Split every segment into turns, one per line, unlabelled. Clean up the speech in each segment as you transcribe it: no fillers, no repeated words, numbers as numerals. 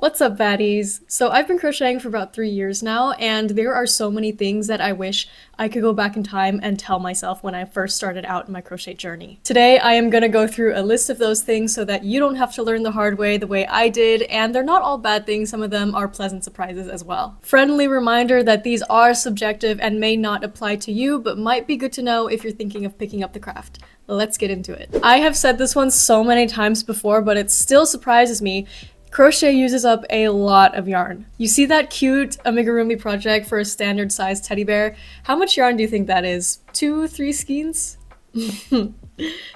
What's up, baddies? So I've been crocheting for about 3 years now, and there are so many things that I wish I could go back in time and tell myself when I first started out in my crochet journey. Today, I am gonna go through a list of those things so that you don't have to learn the hard way the way I did, and they're not all bad things, some of them are pleasant surprises as well. Friendly reminder that these are subjective and may not apply to you, but might be good to know if you're thinking of picking up the craft. Let's get into it. I have said this one so many times before, but it still surprises me. Crochet uses up a lot of yarn. You see that cute amigurumi project for a standard sized teddy bear? How much yarn do you think that is? 2, 3 skeins?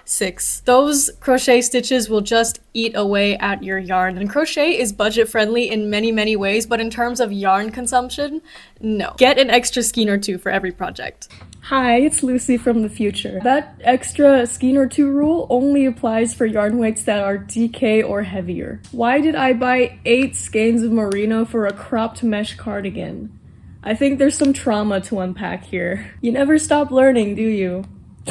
6. Those crochet stitches will just eat away at your yarn, and crochet is budget friendly in many ways, but in terms of yarn consumption, no. Get an extra skein or two for every project. Hi, it's Lucy from the future. That extra skein or two rule only applies for yarn weights that are DK or heavier. Why did I buy 8 skeins of merino for a cropped mesh cardigan? I think there's some trauma to unpack here. You never stop learning, do you?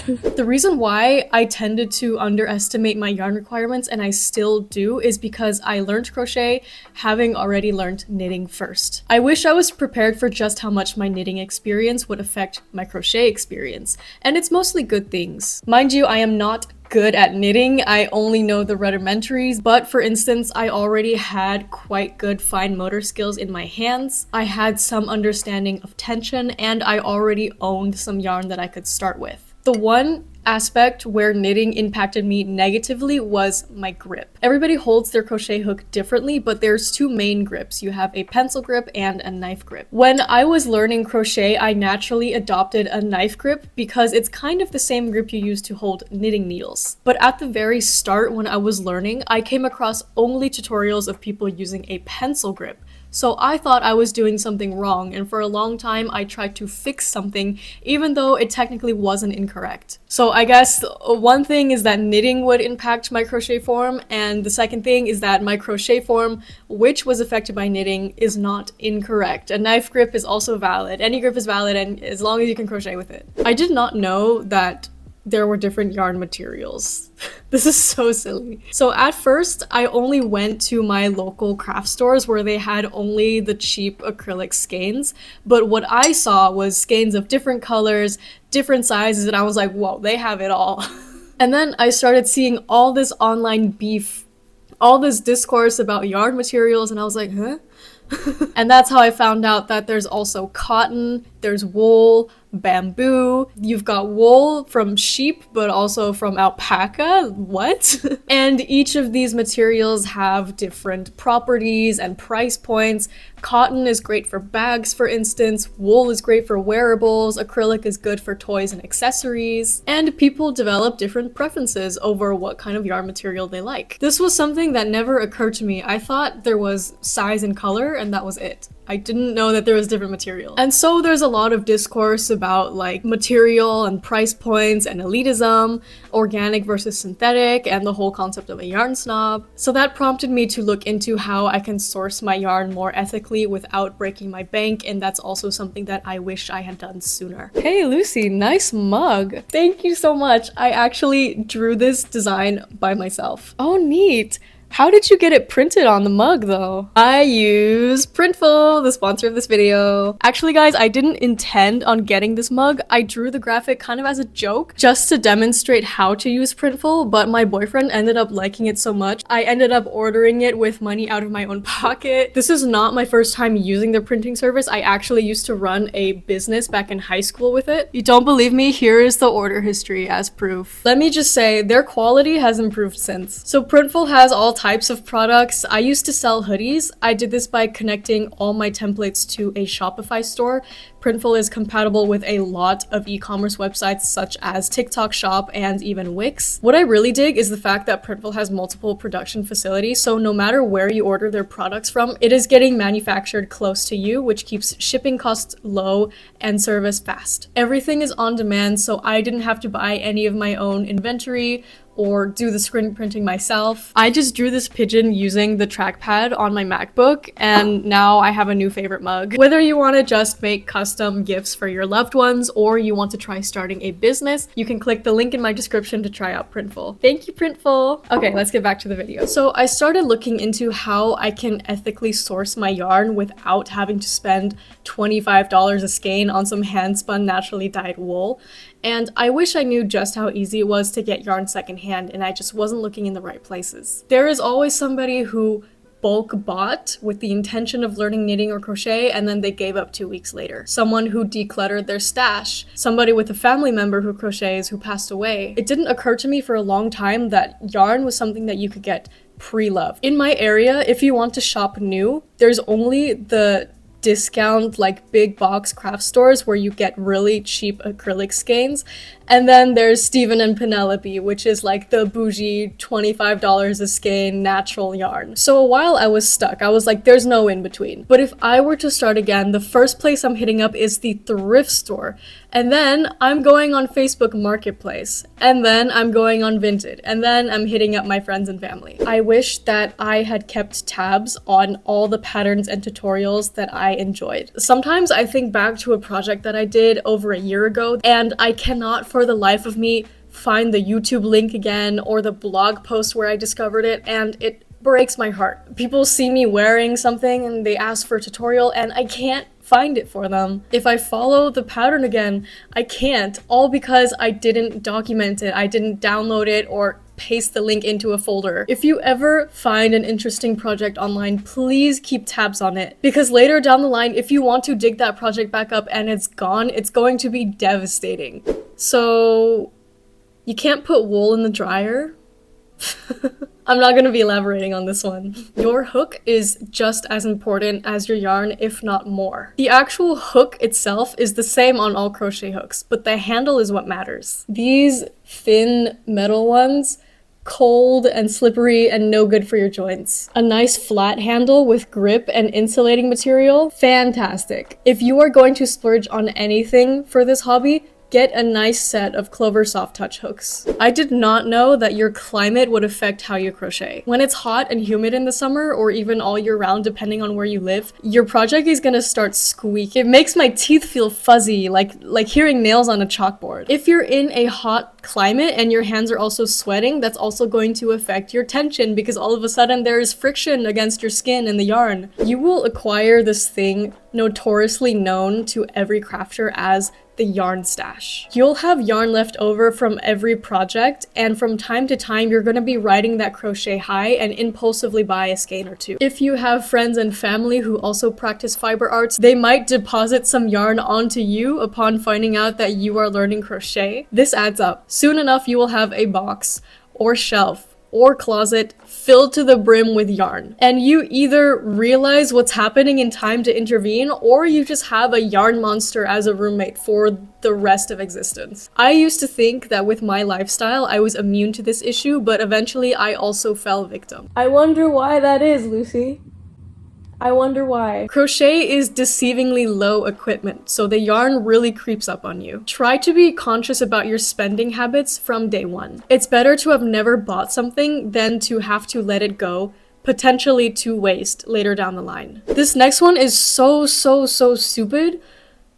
The reason why I tended to underestimate my yarn requirements, and I still do, is because I learned crochet having already learned knitting first. I wish I was prepared for just how much my knitting experience would affect my crochet experience, and it's mostly good things. Mind you, I am not good at knitting, I only know the rudimentaries, but for instance, I already had quite good fine motor skills in my hands, I had some understanding of tension, and I already owned some yarn that I could start with. The one aspect where knitting impacted me negatively was my grip. Everybody holds their crochet hook differently, but there's 2 main grips. You have a pencil grip and a knife grip. When I was learning crochet, I naturally adopted a knife grip because it's kind of the same grip you use to hold knitting needles. But at the very start when I was learning, I came across only tutorials of people using a pencil grip. So I thought I was doing something wrong, and for a long time I tried to fix something even though it technically wasn't incorrect. So I guess one thing is that knitting would impact my crochet form, and the second thing is that my crochet form, which was affected by knitting, is not incorrect. A knife grip is also valid. Any grip is valid, and as long as you can crochet with it. I did not know that there were different yarn materials. This is so silly. So at first, I only went to my local craft stores where they had only the cheap acrylic skeins, but what I saw was skeins of different colors, different sizes, and I was like, whoa, they have it all. And then I started seeing all this online beef, all this discourse about yarn materials, and I was like, huh? And that's how I found out that there's also cotton, there's wool, bamboo, you've got wool from sheep, but also from alpaca. What? And each of these materials have different properties and price points. Cotton is great for bags, for instance, wool is great for wearables, acrylic is good for toys and accessories, and people develop different preferences over what kind of yarn material they like. This was something that never occurred to me. I thought there was size and color, and that was it. I didn't know that there was different material. And so there's a lot of discourse about like material and price points and elitism, organic versus synthetic, and the whole concept of a yarn snob. So that prompted me to look into how I can source my yarn more ethically without breaking my bank, and that's also something that I wish I had done sooner. Hey Lucy, nice mug. Thank you so much. I actually drew this design by myself. Oh, neat. How did you get it printed on the mug though? I use Printful, the sponsor of this video. Actually guys, I didn't intend on getting this mug. I drew the graphic kind of as a joke, just to demonstrate how to use Printful, but my boyfriend ended up liking it so much, I ended up ordering it with money out of my own pocket. This is not my first time using their printing service. I actually used to run a business back in high school with it. You don't believe me? Here is the order history as proof. Let me just say, their quality has improved since. So Printful has all types of products. I used to sell hoodies. I did this by connecting all my templates to a Shopify store. Printful is compatible with a lot of e-commerce websites such as TikTok Shop and even Wix. What I really dig is the fact that Printful has multiple production facilities, so no matter where you order their products from, it is getting manufactured close to you, which keeps shipping costs low and service fast. Everything is on demand, so I didn't have to buy any of my own inventory or do the screen printing myself. I just drew this pigeon using the trackpad on my MacBook, and now I have a new favorite mug. Whether you want to just make custom gifts for your loved ones or you want to try starting a business, you can click the link in my description to try out Printful. Thank you, Printful! Okay, let's get back to the video. So I started looking into how I can ethically source my yarn without having to spend $25 a skein on some hand-spun naturally dyed wool. And I wish I knew just how easy it was to get yarn secondhand, and I just wasn't looking in the right places. There is always somebody who bulk bought with the intention of learning knitting or crochet, and then they gave up 2 weeks later. Someone who decluttered their stash. Somebody with a family member who crochets who passed away. It didn't occur to me for a long time that yarn was something that you could get pre-loved. In my area, if you want to shop new, there's only the discount like big box craft stores where you get really cheap acrylic skeins, and then there's Stephen and Penelope, which is like the bougie $25 a skein natural yarn. So a while I was stuck. I was like, there's no in between. But if I were to start again, the first place I'm hitting up is the thrift store, and then I'm going on Facebook Marketplace, and then I'm going on Vinted, and then I'm hitting up my friends and family. I wish that I had kept tabs on all the patterns and tutorials that I enjoyed. Sometimes I think back to a project that I did over a year ago, and I cannot for the life of me find the YouTube link again or the blog post where I discovered it, and it breaks my heart. People see me wearing something and they ask for a tutorial, and I can't find it for them. If I follow the pattern again, I can't, all because I didn't document it, I didn't download it or paste the link into a folder. If you ever find an interesting project online, please keep tabs on it, because later down the line, if you want to dig that project back up and it's gone, it's going to be devastating. So you can't put wool in the dryer? I'm not going to be elaborating on this one. Your hook is just as important as your yarn, if not more. The actual hook itself is the same on all crochet hooks, but the handle is what matters. These thin metal ones, cold and slippery and no good for your joints. A nice flat handle with grip and insulating material, fantastic. If you are going to splurge on anything for this hobby, get a nice set of Clover Soft Touch hooks. I did not know that your climate would affect how you crochet. When it's hot and humid in the summer, or even all year round depending on where you live, your project is gonna start squeaking. It makes my teeth feel fuzzy, like hearing nails on a chalkboard. If you're in a hot climate and your hands are also sweating, that's also going to affect your tension, because all of a sudden there is friction against your skin and the yarn. You will acquire this thing notoriously known to every crafter as the yarn stash. You'll have yarn left over from every project, and from time to time you're going to be riding that crochet high and impulsively buy a skein or two. If you have friends and family who also practice fiber arts, they might deposit some yarn onto you upon finding out that you are learning crochet. This adds up. Soon enough you will have a box or shelf or closet filled to the brim with yarn. And you either realize what's happening in time to intervene, or you just have a yarn monster as a roommate for the rest of existence. I used to think that with my lifestyle, I was immune to this issue, but eventually I also fell victim. I wonder why that is, Lucy. I wonder why. Crochet is deceivingly low equipment, so the yarn really creeps up on you. Try to be conscious about your spending habits from day one. It's better to have never bought something than to have to let it go, potentially to waste later down the line. This next one is so stupid,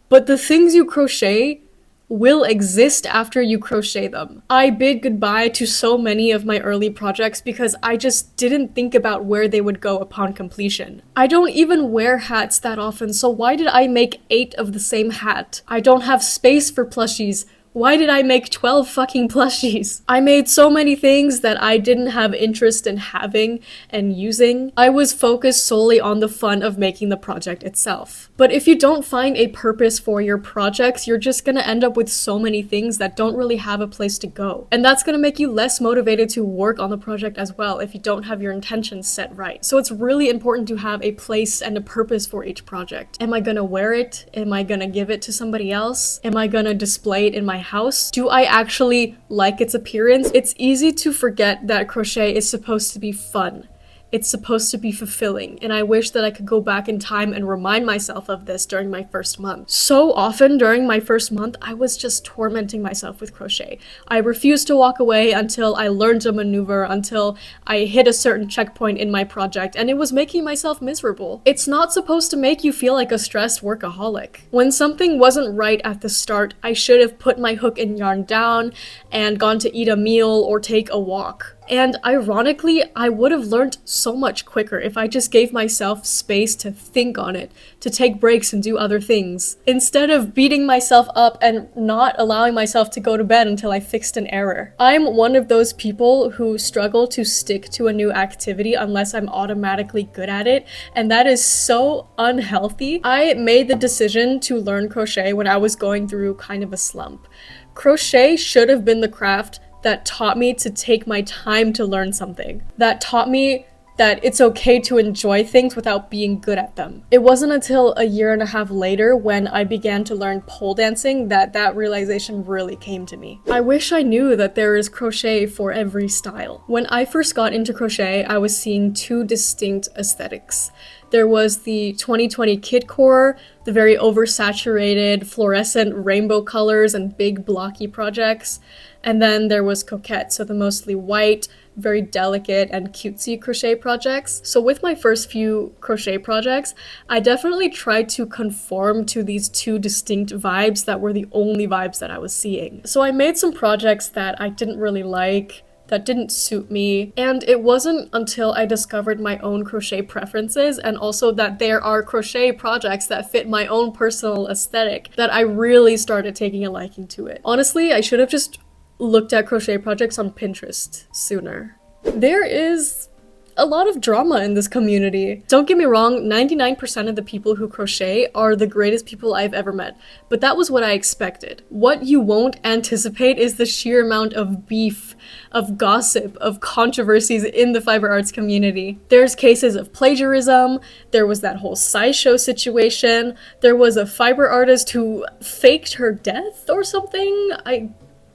but the things you crochet will exist after you crochet them. I bid goodbye to so many of my early projects because I just didn't think about where they would go upon completion. I don't even wear hats that often, so why did I make 8 of the same hat? I don't have space for plushies. Why did I make 12 fucking plushies? I made so many things that I didn't have interest in having and using. I was focused solely on the fun of making the project itself. But if you don't find a purpose for your projects, you're just gonna end up with so many things that don't really have a place to go. And that's gonna make you less motivated to work on the project as well if you don't have your intentions set right. So it's really important to have a place and a purpose for each project. Am I gonna wear it? Am I gonna give it to somebody else? Am I gonna display it in my house? Do I actually like its appearance? It's easy to forget that crochet is supposed to be fun. It's supposed to be fulfilling, and I wish that I could go back in time and remind myself of this during my first month. So often during my first month, I was just tormenting myself with crochet. I refused to walk away until I learned a maneuver, until I hit a certain checkpoint in my project, and it was making myself miserable. It's not supposed to make you feel like a stressed workaholic. When something wasn't right at the start, I should have put my hook and yarn down and gone to eat a meal or take a walk. And ironically, I would have learned so much quicker if I just gave myself space to think on it, to take breaks and do other things, instead of beating myself up and not allowing myself to go to bed until I fixed an error. I'm one of those people who struggle to stick to a new activity unless I'm automatically good at it, and that is so unhealthy. I made the decision to learn crochet when I was going through kind of a slump. Crochet should have been the craft that taught me to take my time to learn something, that taught me that it's okay to enjoy things without being good at them. It wasn't until a year and a half later when I began to learn pole dancing that realization really came to me. I wish I knew that there is crochet for every style. When I first got into crochet, I was seeing two distinct aesthetics. There was the 2020 kidcore, the very oversaturated fluorescent rainbow colors and big blocky projects. And then there was coquette, so the mostly white, very delicate and cutesy crochet projects. So with my first few crochet projects, I definitely tried to conform to these two distinct vibes that were the only vibes that I was seeing. So I made some projects that I didn't really like, that didn't suit me, and it wasn't until I discovered my own crochet preferences and also that there are crochet projects that fit my own personal aesthetic that I really started taking a liking to it. Honestly, I should have just looked at crochet projects on Pinterest sooner. There is a lot of drama in this community. Don't get me wrong, 99% of the people who crochet are the greatest people I've ever met, but that was what I expected. What you won't anticipate is the sheer amount of beef, of gossip, of controversies in the fiber arts community. There's cases of plagiarism, there was that whole SciShow situation, there was a fiber artist who faked her death or something.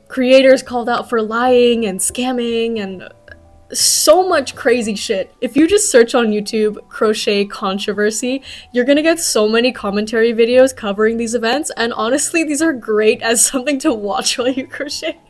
Creators called out for lying and scamming and so much crazy shit. If you just search on YouTube crochet controversy, you're gonna get so many commentary videos covering these events, and honestly, these are great as something to watch while you crochet.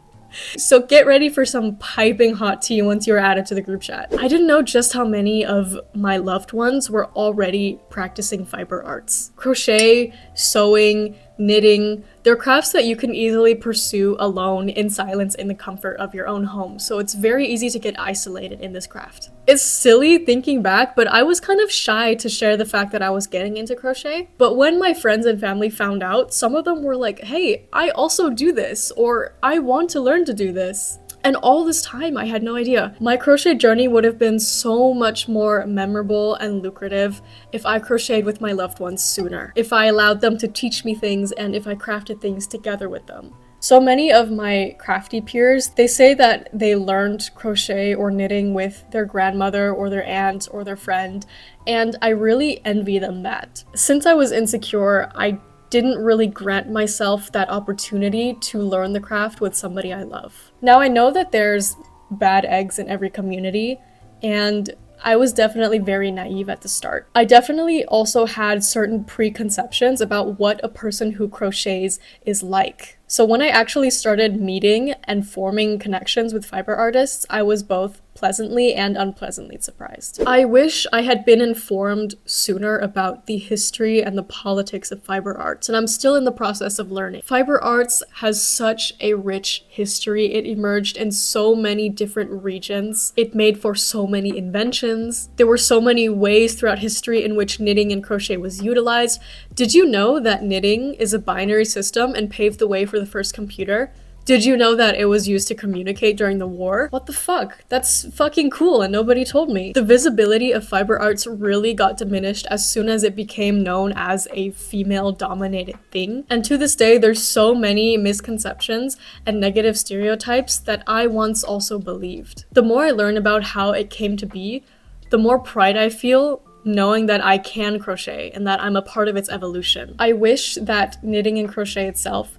So get ready for some piping hot tea once you're added to the group chat. I didn't know just how many of my loved ones were already practicing fiber arts. Crochet, sewing, knitting, they're crafts that you can easily pursue alone in silence in the comfort of your own home, so it's very easy to get isolated in this craft. It's silly thinking back, but I was kind of shy to share the fact that I was getting into crochet. But when my friends and family found out, some of them were like, hey, I also do this, or I want to learn to do this. And all this time, I had no idea. My crochet journey would have been so much more memorable and lucrative if I crocheted with my loved ones sooner, if I allowed them to teach me things, and if I crafted things together with them. So many of my crafty peers, they say that they learned crochet or knitting with their grandmother or their aunt or their friend, and I really envy them that. Since I was insecure, I didn't really grant myself that opportunity to learn the craft with somebody I love. Now I know that there's bad eggs in every community, and I was definitely very naive at the start. I definitely also had certain preconceptions about what a person who crochets is like. So when I actually started meeting and forming connections with fiber artists, I was both pleasantly and unpleasantly surprised. I wish I had been informed sooner about the history and the politics of fiber arts, and I'm still in the process of learning. Fiber arts has such a rich history. It emerged in so many different regions. It made for so many inventions. There were so many ways throughout history in which knitting and crochet was utilized. Did you know that knitting is a binary system and paved the way for the first computer? Did you know that it was used to communicate during the war? What the fuck? That's fucking cool and nobody told me. The visibility of fiber arts really got diminished as soon as it became known as a female-dominated thing. And to this day, there's so many misconceptions and negative stereotypes that I once also believed. The more I learn about how it came to be, the more pride I feel knowing that I can crochet and that I'm a part of its evolution. I wish that knitting and crochet itself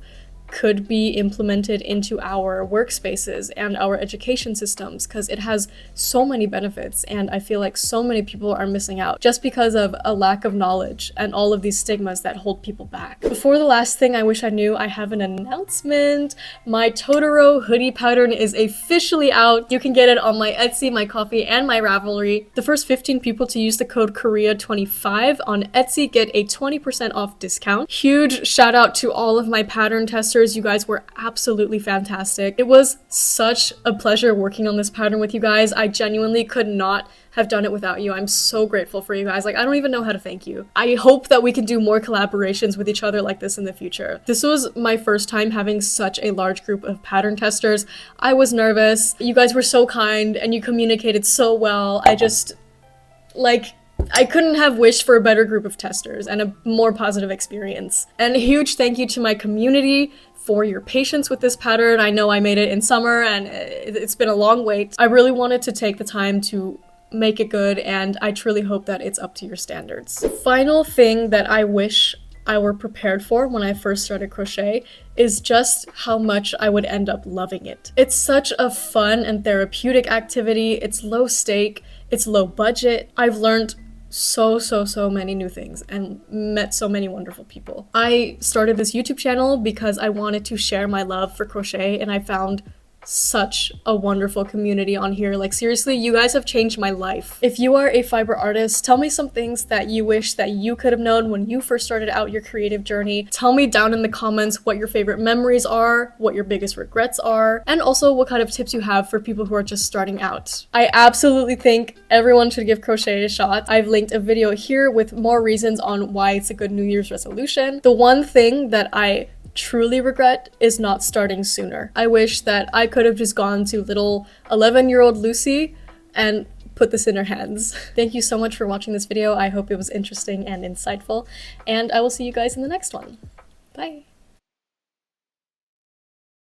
could be implemented into our workspaces and our education systems, because it has so many benefits, and I feel like so many people are missing out just because of a lack of knowledge and all of these stigmas that hold people back. Before the last thing I wish I knew, I have an announcement. My Totoro hoodie pattern is officially out. You can get it on my Etsy, my Ko-fi, and my Ravelry. The first 15 people to use the code Korea25 on Etsy get a 20% off discount. Huge shout out to all of my pattern testers. You guys were absolutely fantastic. It was such a pleasure working on this pattern with you guys. I genuinely could not have done it without you. I'm so grateful for you guys. Like, I don't even know how to thank you. I hope that we can do more collaborations with each other like this in the future. This was my first time having such a large group of pattern testers. I was nervous. You guys were so kind and you communicated so well. I couldn't have wished for a better group of testers and a more positive experience. And a huge thank you to my community for your patience with this pattern. I know I made it in summer and it's been a long wait. I really wanted to take the time to make it good, and I truly hope that it's up to your standards. Final thing that I wish I were prepared for when I first started crochet is just how much I would end up loving it. It's such a fun and therapeutic activity. It's low stake, it's low budget. I've learned so many new things and met so many wonderful people. I started this YouTube channel because I wanted to share my love for crochet, and I found such a wonderful community on here. Like, seriously, you guys have changed my life. If you are a fiber artist, tell me some things that you wish that you could have known when you first started out your creative journey. Tell me down in the comments what your favorite memories are, what your biggest regrets are, and also what kind of tips you have for people who are just starting out. I absolutely think everyone should give crochet a shot. I've linked a video here with more reasons on why it's a good New Year's resolution. The one thing that I truly regret is not starting sooner. I wish that I could have just gone to little 11-year-old Lucy and put this in her hands. Thank you so much for watching this video. I hope it was interesting and insightful, and I will see you guys in the next one. Bye!